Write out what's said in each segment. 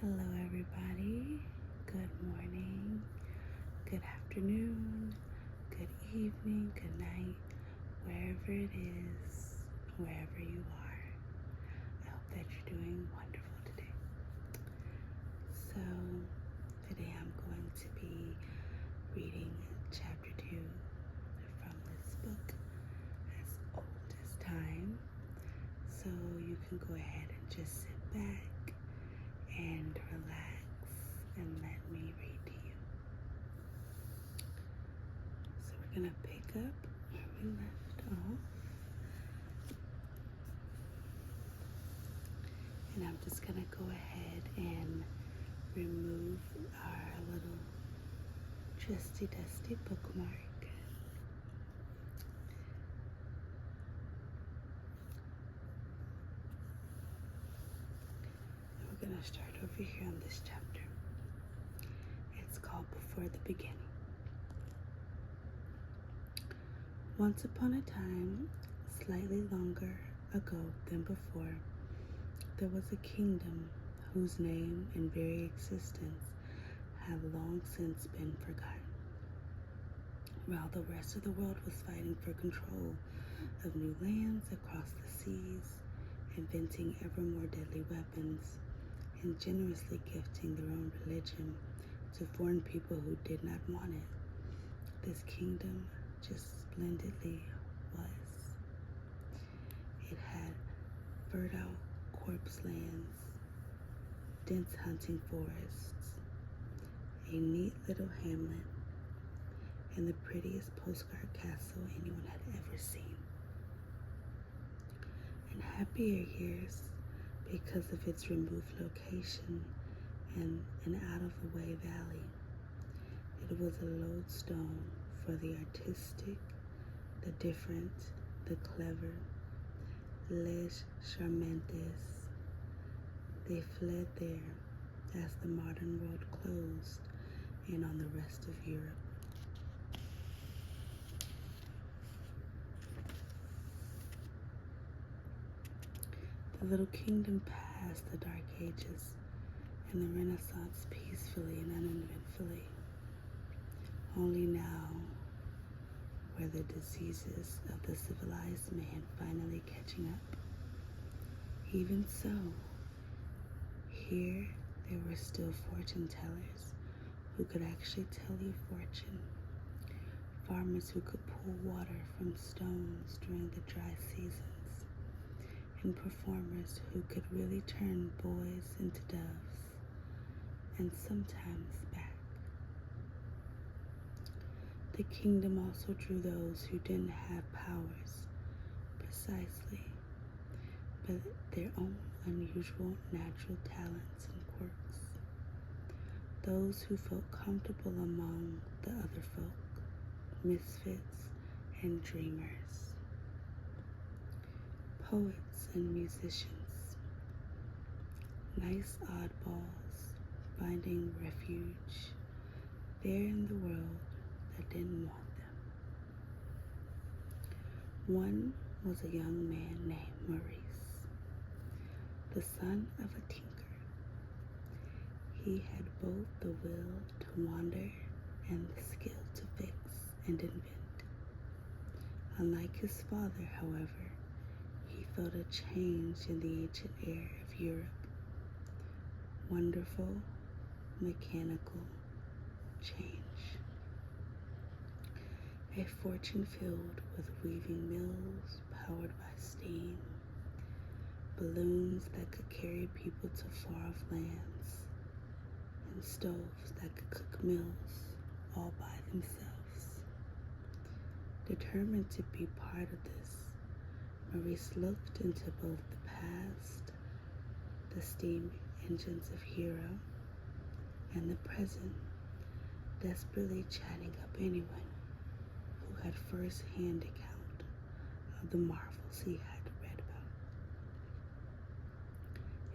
Hello, everybody. Good morning, good afternoon, good evening, good night, wherever it is, wherever you are. I hope that you're doing wonderful today. So, today I'm going to be reading chapter 2 from this book, As Old as Time. So, you can go ahead and just sit back and relax and let me read to you. So we're going to pick up where we left off. And I'm just going to go ahead and remove our little trusty dusty bookmark. And we're going to start over here on this chapter. It's called Before the Beginning. Once upon a time, slightly longer ago than before, there was a kingdom whose name and very existence have long since been forgotten. While the rest of the world was fighting for control of new lands across the seas, inventing ever more deadly weapons, and generously gifting their own religion to foreign people who did not want it, this kingdom just splendidly was. It had fertile corpse lands, dense hunting forests, a neat little hamlet, and the prettiest postcard castle anyone had ever seen. In happier years, because of its removed location and an out-of-the-way valley, it was a lodestone for the artistic, the different, the clever, les charmantes. They fled there as the modern world closed in on the rest of Europe. The little kingdom passed the Dark Ages and the Renaissance peacefully and uneventfully. Only now were the diseases of the civilized man finally catching up. Even so, here there were still fortune tellers who could actually tell your fortune, farmers who could pull water from stones during the dry seasons, and performers who could really turn boys into doves, and sometimes back. The kingdom also drew those who didn't have powers, precisely, but their own unusual natural talents and quirks. Those who felt comfortable among the other folk, misfits and dreamers. Poets and musicians, nice oddballs finding refuge there in the world that didn't want them. One was a young man named Maurice, the son of a tinker. He had both the will to wander and the skill to fix and invent. Unlike his father, however, he felt a change in the ancient air of Europe. Wonderful, mechanical change. A fortune filled with weaving mills powered by steam, balloons that could carry people to far-off lands, and stoves that could cook meals all by themselves. Determined to be part of this, Maurice looked into both the past, the steam engines of Hero, and the present, desperately chatting up anyone who had first-hand account of the marvels he had read about.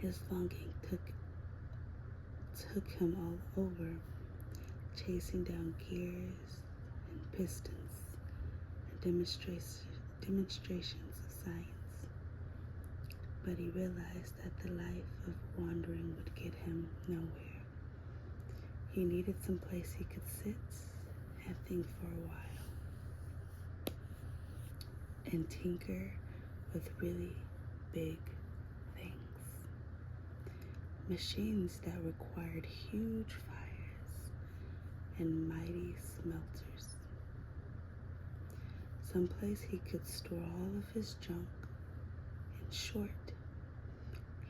His longing took him all over, chasing down gears and pistons and demonstrations of science. but he realized that the life of wandering would get him nowhere. He needed some place he could sit and think for a while and tinker with really big things. Machines that required huge fires and mighty smelters. Someplace he could store all of his junk. In short,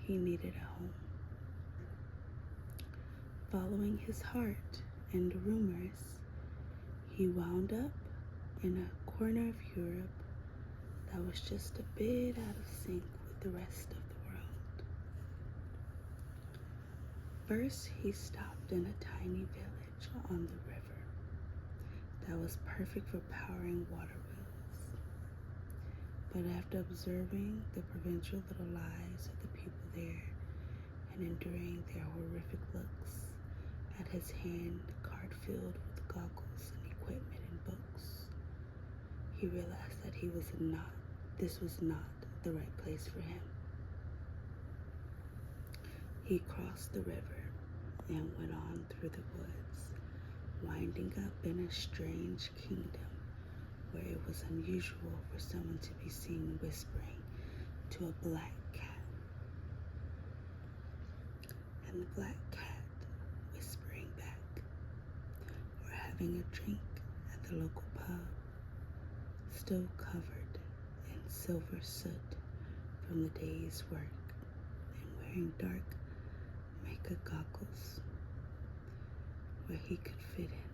he needed a home. Following his heart and rumors, he wound up in a corner of Europe that was just a bit out of sync with the rest of the world. First, he stopped in a tiny village on the river that was perfect for powering water wheels. But after observing the provincial little lives of the people there and enduring their horrific looks at his hand cart filled with goggles and equipment and books, he realized that this was not the right place for him. He crossed the river and went on through the woods, winding up in a strange kingdom where it was unusual for someone to be seen whispering to a black cat, and the black cat whispering back, or having a drink at the local pub, still covered in silver soot from the day's work, and wearing dark makeup goggles where he could fit in.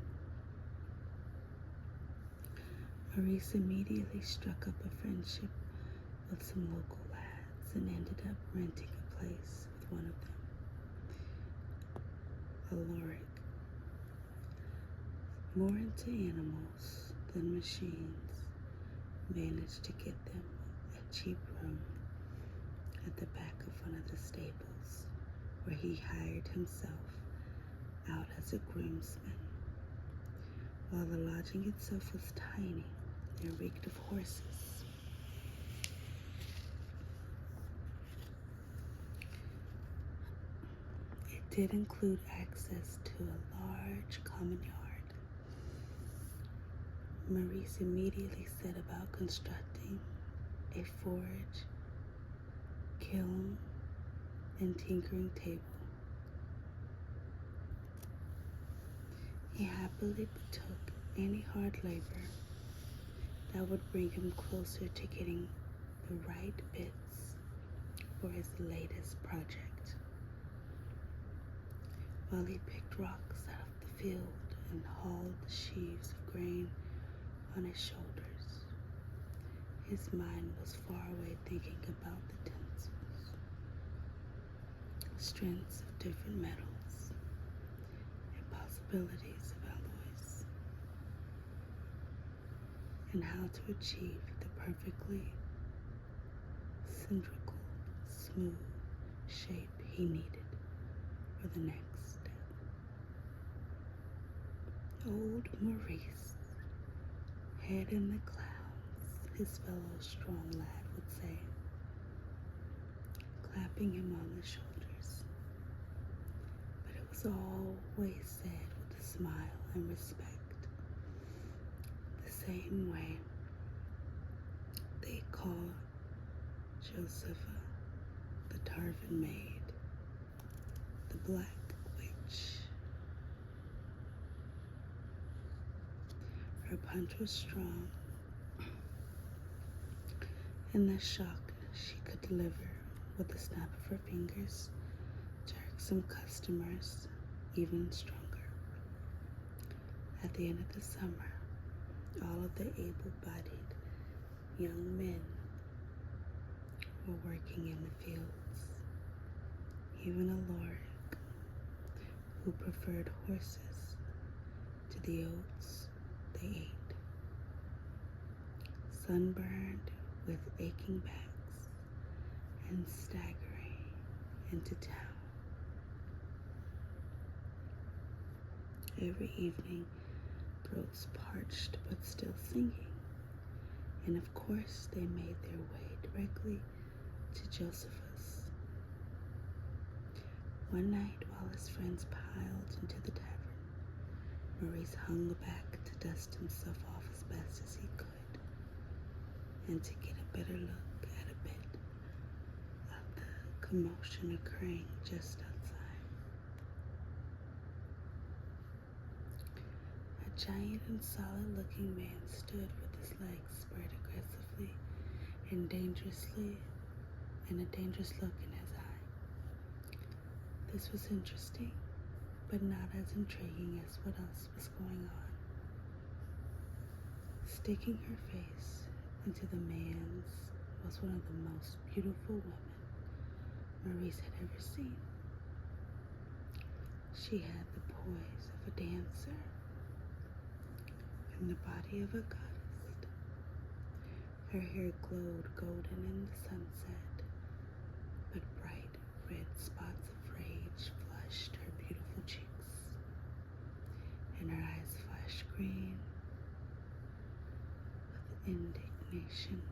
Maurice immediately struck up a friendship with some local lads and ended up renting a place with one of them, Alaric. More into animals than machines, managed to get them a cheap room at the back of one of the stables where he hired himself out as a groomsman. While the lodging itself was tiny and reeked of horses, it did include access to a large common yard. Maurice immediately set about constructing a forge, kiln, and tinkering table. He happily took any hard labor that would bring him closer to getting the right bits for his latest project. While he picked rocks out of the field and hauled the sheaves of grain on his shoulders, his mind was far away thinking about the tensils, strengths of different metals, and possibilities of alloys, and how to achieve the perfectly cylindrical, smooth shape he needed for the next step. Old Maurice, head in the clouds, his fellow strong lad would say, clapping him on the shoulders. But it was always said with a smile and respect, the same way they call Josepha, the Tarvin maid, the Black Witch. Her punch was strong, and the shock she could deliver with a snap of her fingers jerked some customers even stronger. At the end of the summer, all of the able-bodied young men were working in the fields. Even Alaric, who preferred horses to the oats they ate, sunburned with aching backs and staggering into town. Every evening, throats parched but still singing, and of course they made their way directly to Josepha's One night, while his friends piled into the tavern, Maurice hung back to dust himself off as best as he could and to get a better look at a bit of the commotion occurring just outside. A giant and solid-looking man stood with his legs spread aggressively and a dangerous look in his eye. This was interesting, but not as intriguing as what else was going on. Sticking her face into the man's was one of the most beautiful women Maurice had ever seen. She had the poise of a dancer and the body of a goddess. Her hair glowed golden in the sunset, but bright red spots of rage flushed her beautiful cheeks, and her eyes flashed green with indignation.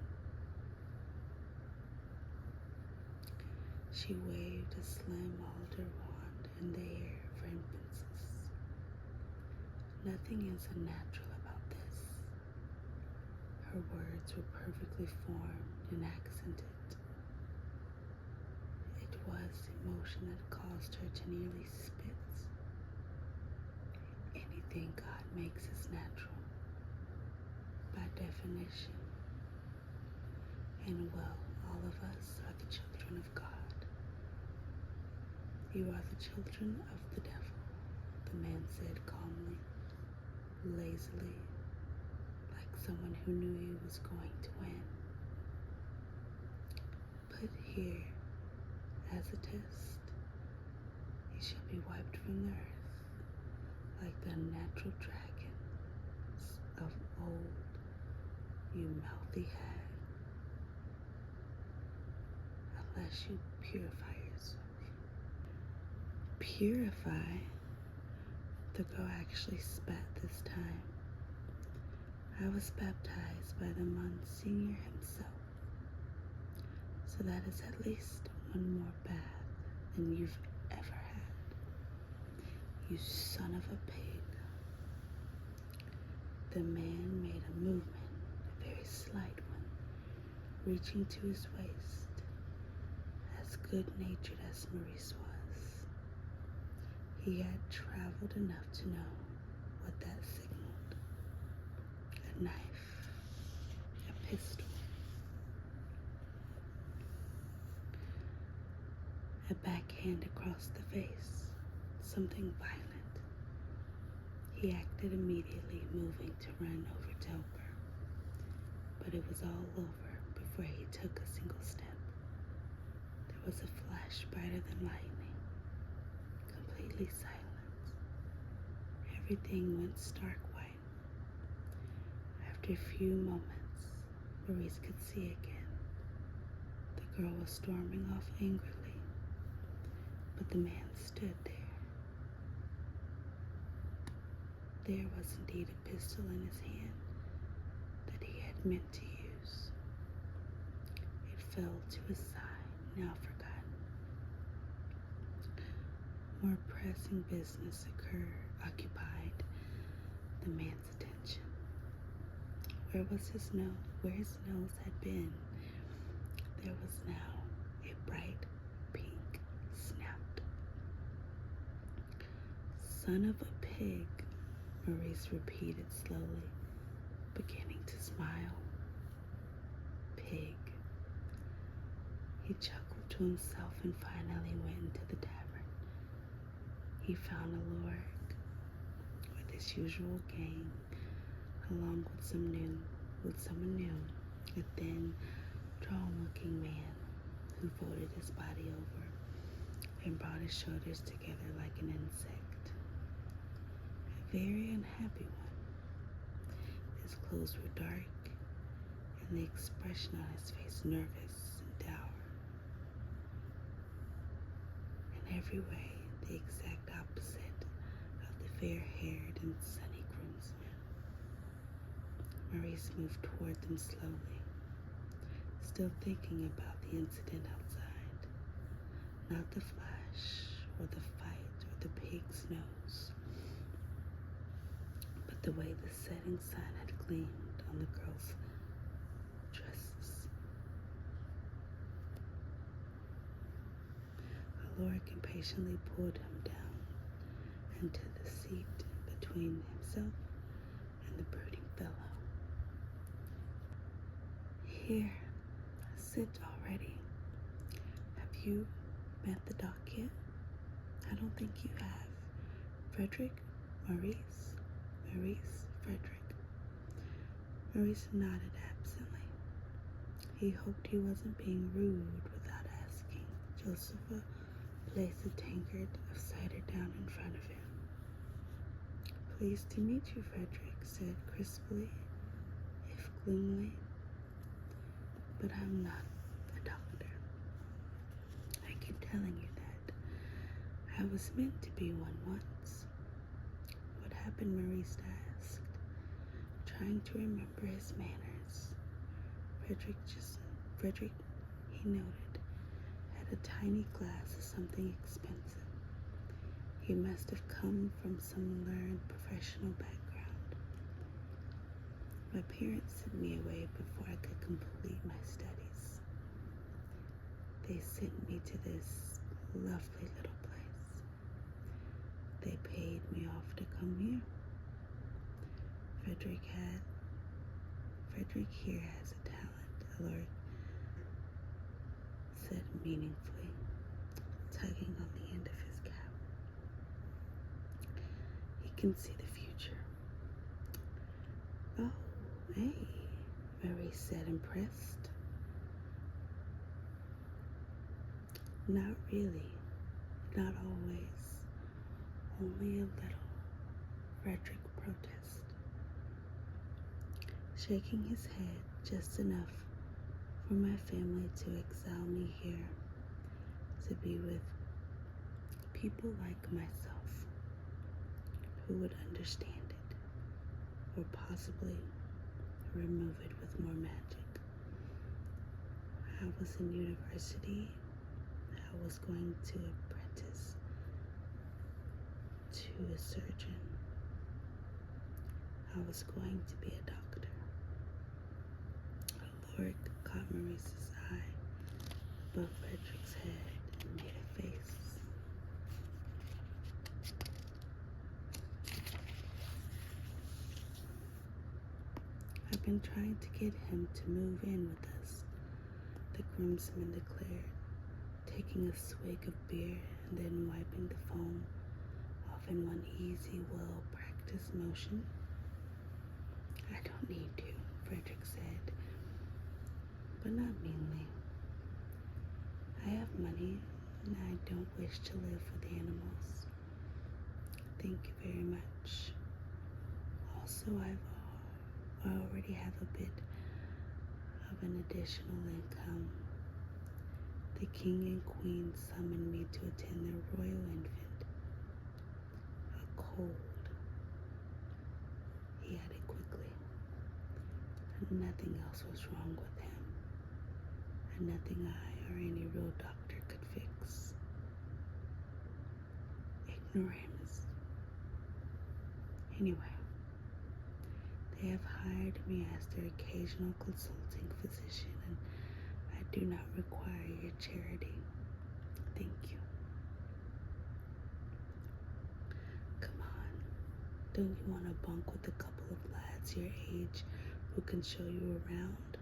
She waved a slim altar wand in the air for emphasis. Nothing is unnatural about this. Her words were perfectly formed and accented. It was emotion that caused her to nearly spit. Anything God makes is natural, by definition. And well, all of us are the children of God. You are the children of the devil, the man said calmly, lazily, like someone who knew he was going to win. But here, as a test, you shall be wiped from the earth, like the unnatural dragons of old, you mouthy hag, unless you purify yourself. Purify? The girl actually spat this time. I was baptized by the Monsignor himself, so that is at least one more bath than you've ever had. You son of a pig. The man made a movement, a very slight one, reaching to his waist, as good-natured as Maurice was. He had traveled enough to know what that signaled. A knife, a pistol, a backhand across the face, something violent. He acted immediately, moving to run over to help her. But it was all over before he took a single step. There was a flash brighter than lightning, completely silent. Everything went stark white. After a few moments, Maurice could see again. The girl was storming off angrily, but the man stood there. There was indeed a pistol in his hand that he had meant to use. It fell to his side, now forgotten. More pressing business occupied the man's attention. Where his nose had been, there was now a bright pink snout. Son of a pig, Maurice repeated slowly, beginning to smile. Pig. He chuckled to himself and finally went into the tavern. He found a lord with his usual gang, along with someone new, a thin, drawn-looking man who folded his body over and brought his shoulders together like an insect. A very unhappy one. His clothes were dark, and the expression on his face nervous and dour. In every way, the exact opposite of the fair-haired and sunny groomsman. Maurice moved toward them slowly, still thinking about the incident outside. Not the flash or the fight or the pig's nose, but the way the setting sun had gleamed on the girl's dresses. Alaric impatiently pulled him down into the seat between himself and the brooding fellow. Here, sit already. Have you met the doc yet? I don't think you have. Frederick? Maurice? Frederick. Maurice nodded absently. He hoped he wasn't being rude without asking. Josepha placed a tankard of cider down in front of him. Pleased to meet you, Frederick said crisply, if gloomily. But I'm not a doctor. I keep telling you that. I was meant to be one once. What happened, Maurice asked, trying to remember his manners. Frederick, he noted, had a tiny glass of something expensive. He must have come from some learned professional background. My parents sent me away before I could complete my studies. They sent me to this lovely little place. They paid me off to come here. Frederick here has a talent, Alaric said meaningfully, tugging on the end of his cap. He can see the future. Oh, hey, Maurice said, impressed. Not really, not always, only a little, Frederick protested, shaking his head just enough for my family to exile me here to be with people like myself who would understand it or possibly remove it with more magic. I was in university. I was going to apprentice to a surgeon. I was going to be a doctor. Alaric caught Maurice's eye above Frederick's head and made a face. I've been trying to get him to move in with us, the groomsman declared, taking a swig of beer and then wiping the foam off in one easy, well-practiced motion. I don't need to, Frederick said, but not meanly. I have money and I don't wish to live with animals. Thank you very much. Also, I already have a bit of an additional income. The king and queen summoned me to attend their royal infant. A cold, he added quickly. Nothing else was wrong with him, and nothing I or any real doctor could fix. Ignoramus. Anyway, they have hired me as their occasional consulting physician, and I do not require your charity. Thank you. Come on, don't you want to bunk with a couple of lads your age who can show you around,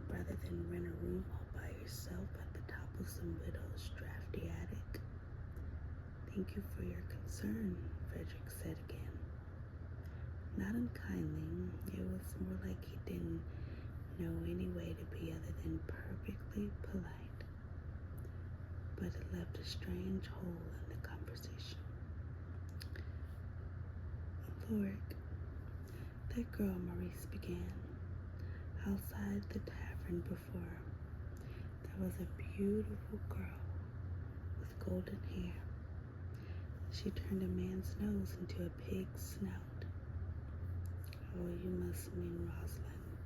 rather than rent a room all by yourself at the top of some widow's drafty attic? Thank you for your concern, Frederick said again. Not unkindly, it was more like he didn't know any way to be other than perfectly polite. But it left a strange hole in the conversation. Alaric, that girl, Maurice began, outside the tavern before, there was a beautiful girl with golden hair. She turned a man's nose into a pig's snout. Oh, you must mean Rosalind.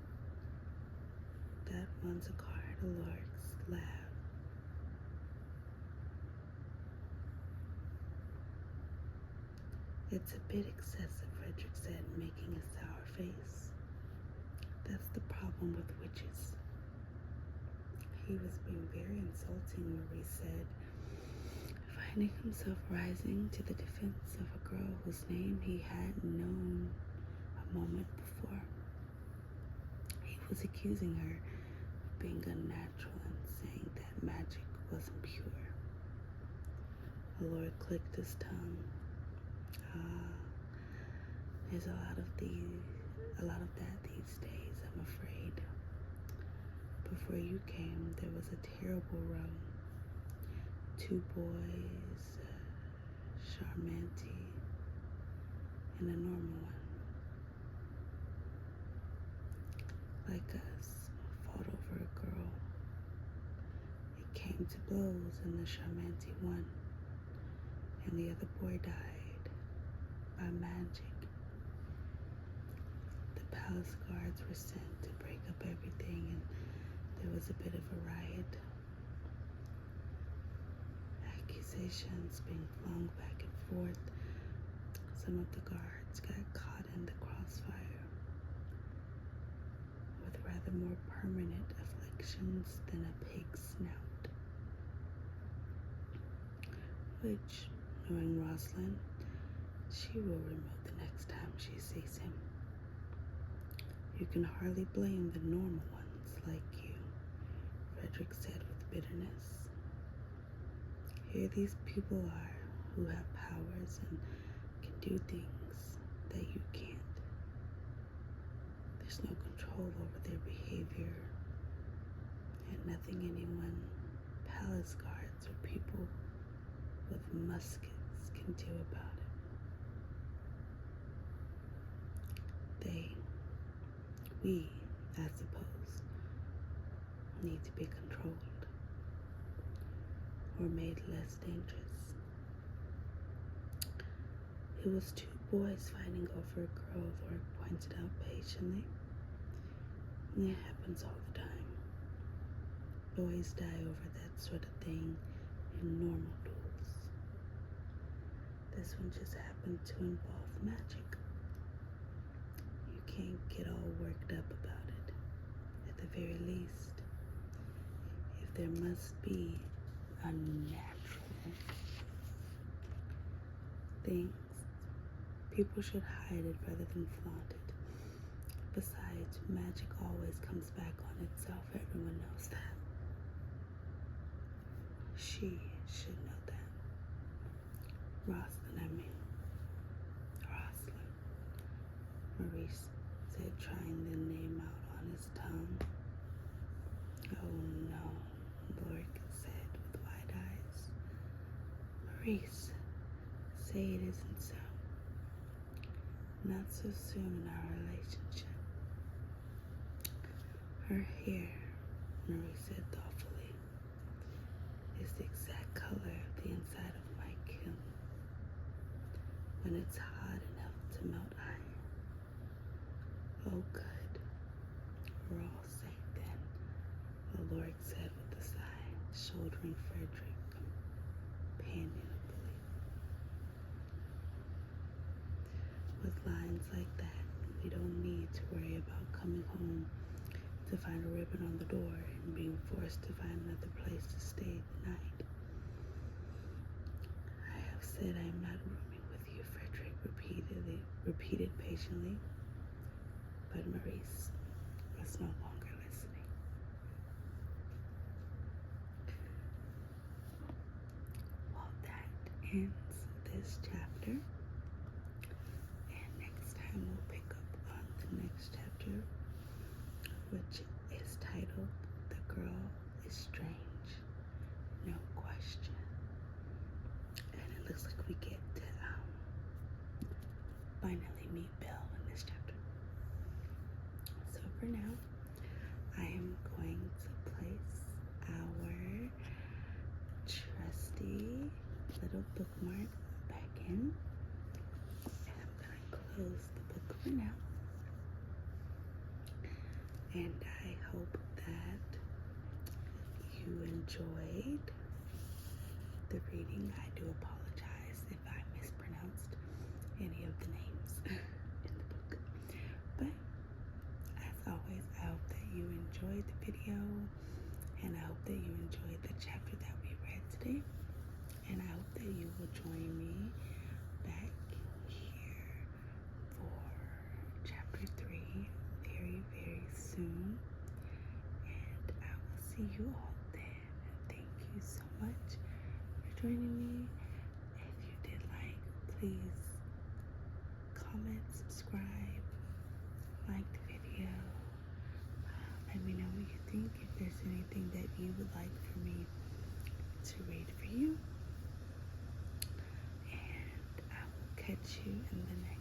That one's a card, Alaric's laughed. It's a bit excessive, Frederick said, making a sour face. That's the problem with witches. He was being very insulting, Maurice said, finding himself rising to the defense of a girl whose name he had known a moment before. He was accusing her of being unnatural and saying that magic wasn't pure. Lord clicked his tongue. There's a lot of that these days, I'm afraid. Before you came, there was a terrible row. 2 boys, Charmanti, and a normal one. Like us, fought over a girl. It came to blows and the Charmanti won, and the other boy died by magic. The palace guards were sent to break up everything, and there was a bit of a riot. Accusations being flung back and forth. Some of the guards got caught in the crossfire with rather more permanent afflictions than a pig's snout. Which, knowing Rosalind, she will remove the next time she sees him. You can hardly blame the normal ones like you, Frederick said with bitterness. Here these people are who have powers and can do things that you can't. There's no control over their behavior, and nothing anyone, palace guards or people with muskets can do about it. We, I suppose, need to be controlled or made less dangerous. It was 2 boys fighting over a girl, Lord pointed out patiently. And it happens all the time. Boys die over that sort of thing in normal duels. This one just happened to involve magic. You can't get all worked up about it. At the very least, if there must be unnatural things, people should hide it rather than flaunt it. Besides, magic always comes back on itself. Everyone knows that. She should know that. Rosalind. Maurice said, trying the name out on his tongue. Oh no, Lord said with wide eyes. Maurice, say it isn't so. Not so soon in our relationship. Her hair, Maurice said thoughtfully, is the exact color of the inside of my kiln when it's hot enough to melt iron. Oh, good. We're all safe then, Aloric said with a sigh, shouldering Frederick companionably. With lines like that, we don't need to worry about coming home to find a ribbon on the door and being forced to find another place to stay the night. I have said I am not rooming with you, Frederick repeated patiently, but Maurice was no longer listening. Well, that ends this chapter, and next time we'll pick up on the next chapter, which is titled The Girl is Strange, No Question. And it looks like we get to finally meet Belle in this chapter. So for now, I am going to place our trusty little bookmark back in, and I'm going to close the book for now. And I hope that you enjoyed the reading. I do apologize if I mispronounced any of the names in the book. But as always, I hope that you enjoyed the video, and I hope that you enjoyed the chapter that we read today. And I hope that you will join me back here for chapter 3 very, very soon. And I will see you all then. Thank you so much for joining me. If you did please comment, subscribe, like the video. Let me know what you think. If there's anything that you would like for me to read for you. And I will catch you in the next